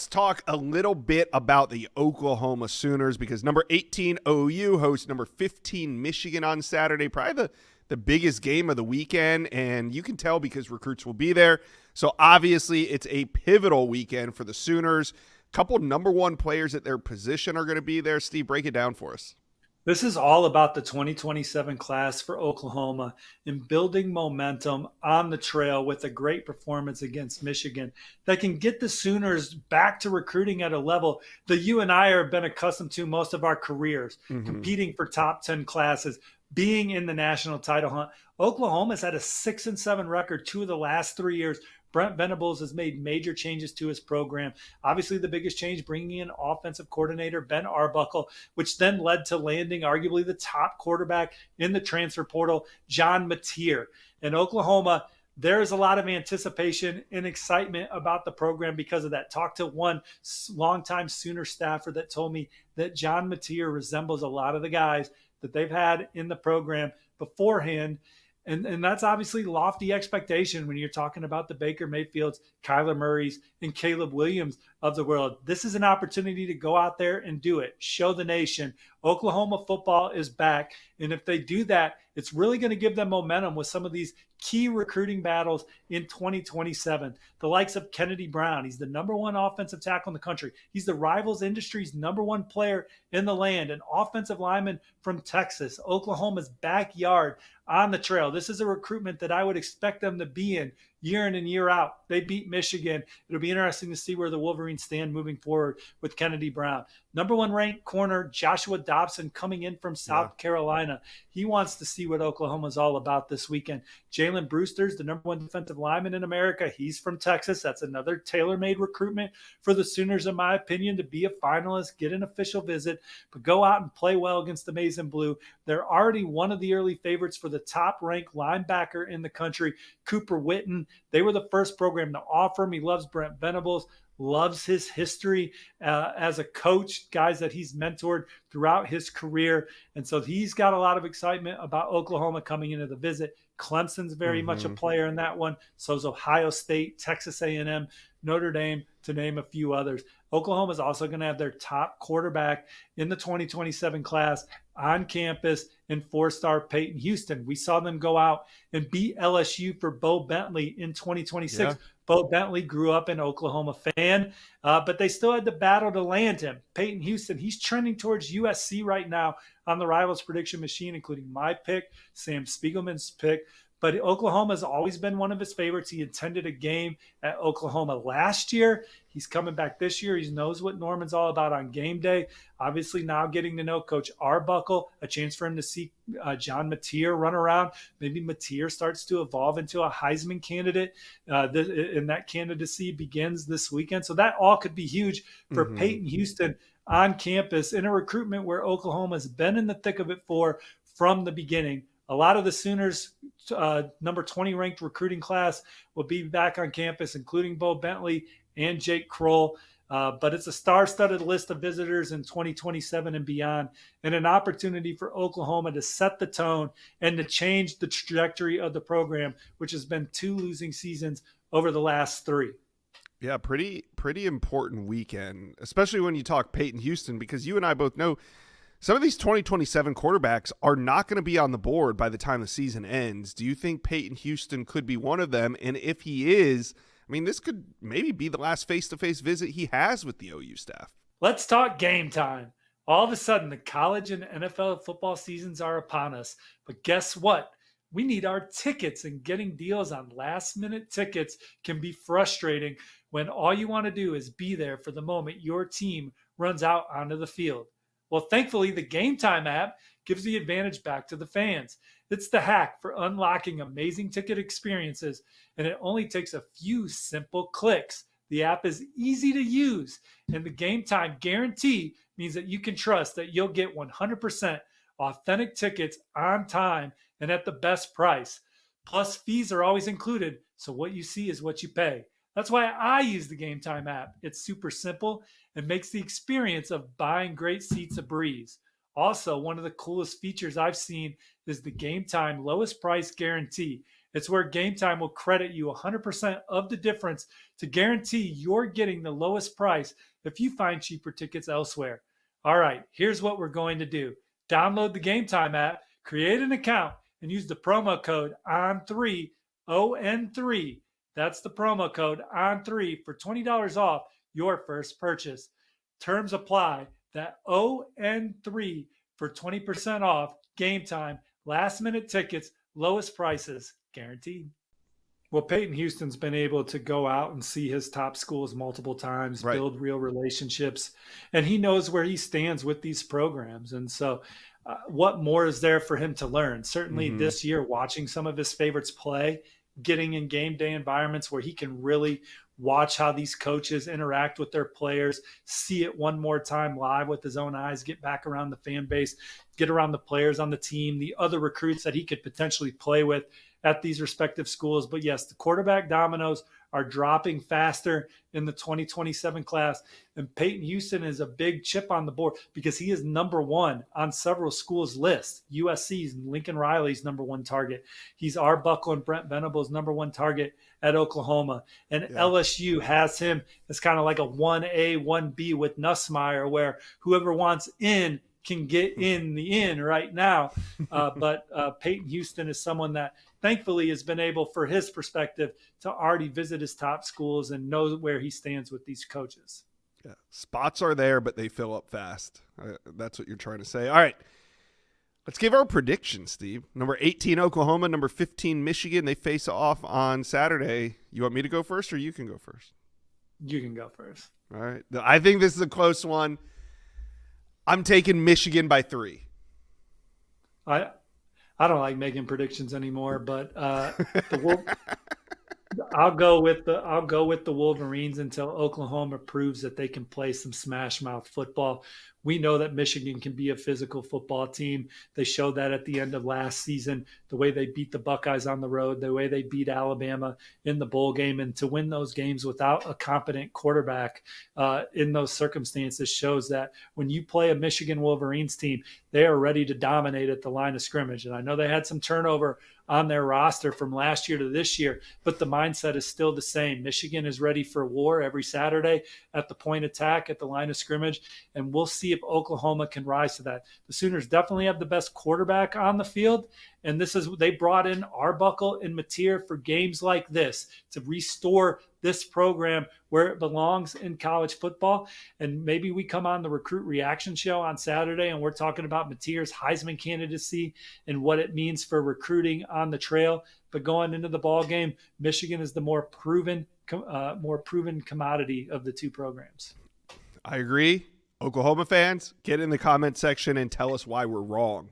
let's talk a little bit about the Oklahoma Sooners because number 18 OU hosts number 15 Michigan on Saturday. Probably the biggest game of the weekend, and you can tell because recruits will be there. So obviously it's a pivotal weekend for the Sooners. A couple number one players at their position are going to be there. Steve, break it down for us. This is all about the 2027 class for Oklahoma and building momentum on the trail with a great performance against Michigan that can get the Sooners back to recruiting at a level that you and I have been accustomed to most of our careers, competing for top 10 classes, being in the national title hunt. Oklahoma's had a 6-7 record 2 of the last 3 years. Brent Venables has made major changes to his program. Obviously, the biggest change bringing in offensive coordinator Ben Arbuckle, which then led to landing arguably the top quarterback in the transfer portal, John Mateer. In Oklahoma, there's a lot of anticipation and excitement about the program because of that. Talked to one longtime Sooner staffer that told me that John Mateer resembles a lot of the guys that they've had in the program beforehand. And that's obviously lofty expectation when you're talking about the Baker Mayfields, Kyler Murrays, and Caleb Williams of the world. This is an opportunity to go out there and do it. Show the nation Oklahoma football is back. And if they do that, it's really going to give them momentum with some of these key recruiting battles in 2027. The likes of Kennedy Brown. He's the number one offensive tackle in the country. He's the Rivals Industries number one player in the land, an offensive lineman from Texas, Oklahoma's backyard on the trail. This is a recruitment that I would expect them to be in year in and year out. They beat Michigan. It'll be interesting to see where the Wolverines stand moving forward with Kennedy Brown. Number one ranked corner, Joshua Dobson, coming in from South Carolina. He wants to see what Oklahoma's all about this weekend. Jalen Brewster's the number one defensive lineman in America. He's from Texas. That's another tailor-made recruitment for the Sooners, in my opinion, to be a finalist, get an official visit, but go out and play well against the Maize and Blue. They're already one of the early favorites for the top-ranked linebacker in the country, Cooper Witten. They were the first program to offer him. He loves Brent Venables, loves his history as a coach, guys that he's mentored throughout his career. And so he's got a lot of excitement about Oklahoma coming into the visit. Clemson's very much a player in that one. So is Ohio State, Texas A&M, Notre Dame, to name a few others. Oklahoma is also going to have their top quarterback in the 2027 class on campus in four-star Peyton Houston. We saw them go out and beat LSU for Bo Bentley in 2026. Yeah. Bo Bentley grew up an Oklahoma fan, but they still had to battle to land him. Peyton Houston, he's trending towards USC right now on the Rivals prediction machine, including my pick, Sam Spiegelman's pick. But Oklahoma has always been one of his favorites. He attended a game at Oklahoma last year. He's coming back this year. He knows what Norman's all about on game day. Obviously, now getting to know Coach Arbuckle, a chance for him to see John Mateer run around. Maybe Mateer starts to evolve into a Heisman candidate, and that candidacy begins this weekend. So that all could be huge for Peyton Houston on campus in a recruitment where Oklahoma's been in the thick of it from the beginning. A lot of the Sooners' number 20 ranked recruiting class will be back on campus, including Bo Bentley and Jake Kroll. But it's a star-studded list of visitors in 2027 and beyond, and an opportunity for Oklahoma to set the tone and to change the trajectory of the program, which has been 2 losing seasons over the last 3. Yeah, pretty important weekend, especially when you talk Peyton Houston, because you and I both know some of these 2027 quarterbacks are not going to be on the board by the time the season ends. Do you think Peyton Houston could be one of them? And if he is, I mean, this could maybe be the last face-to-face visit he has with the OU staff. Let's talk game time. All of a sudden, the college and NFL football seasons are upon us. But guess what? We need our tickets, and getting deals on last-minute tickets can be frustrating when all you want to do is be there for the moment your team runs out onto the field. Well, thankfully, the Game Time app gives the advantage back to the fans. It's the hack for unlocking amazing ticket experiences, and it only takes a few simple clicks. The app is easy to use, and the Game Time guarantee means that you can trust that you'll get 100% authentic tickets on time and at the best price. Plus, fees are always included, so what you see is what you pay. That's why I use the Game Time app. It's super simple and makes the experience of buying great seats a breeze. Also, one of the coolest features I've seen is the Game Time lowest price guarantee. It's where Game Time will credit you 100% of the difference to guarantee you're getting the lowest price if you find cheaper tickets elsewhere. All right, here's what we're going to do. Download the Game Time app, create an account, and use the promo code ON3, ON3. That's the promo code ON3 for $20 off your first purchase. Terms apply. That ON3 for 20% off. Game Time, last minute tickets, lowest prices guaranteed. Well, Peyton Houston's been able to go out and see his top schools multiple times, Right. build real relationships, and he knows where he stands with these programs. And so, what more is there for him to learn? Certainly, this year, watching some of his favorites play, getting in game day environments where he can really watch how these coaches interact with their players, see it one more time live with his own eyes, get back around the fan base, get around the players on the team, the other recruits that he could potentially play with at these respective schools. But yes, the quarterback dominoes are dropping faster in the 2027 class. And Peyton Houston is a big chip on the board because he is number one on several schools' lists. USC's Lincoln Riley's number one target. He's Arbuckle and Brent Venables' number one target at Oklahoma. And LSU has him as kind of like a 1A, 1B with Nussmeier, where whoever wants in can get in the in right now. But Peyton Houston is someone that thankfully has been able, for his perspective, to already visit his top schools and know where he stands with these coaches. Yeah. Spots are there, but they fill up fast. That's what you're trying to say. All right. Let's give our predictions, Steve. Number 18, Oklahoma. Number 15, Michigan. They face off on Saturday. You want me to go first or you can go first? You can go first. All right. I think this is a close one. I'm taking Michigan by 3. I don't like making predictions anymore, but I'll go with the Wolverines until Oklahoma proves that they can play some smash mouth football. We know that Michigan can be a physical football team. They showed that at the end of last season, the way they beat the Buckeyes on the road, the way they beat Alabama in the bowl game, and to win those games without a competent quarterback in those circumstances shows that when you play a Michigan Wolverines team, they are ready to dominate at the line of scrimmage. And I know they had some turnover on their roster from last year to this year, but the mindset is still the same. Michigan is ready for war every Saturday at the point attack, at the line of scrimmage, and we'll see if Oklahoma can rise to that. The Sooners definitely have the best quarterback on the field, and they brought in Arbuckle and Mateer for games like this to restore this program where it belongs in college football. And maybe we come on the Recruit Reaction Show on Saturday and we're talking about Mateer's Heisman candidacy and what it means for recruiting on the trail. But going into the ball game, Michigan is the more proven commodity of the two programs. I agree. Oklahoma fans, get in the comment section and tell us why we're wrong.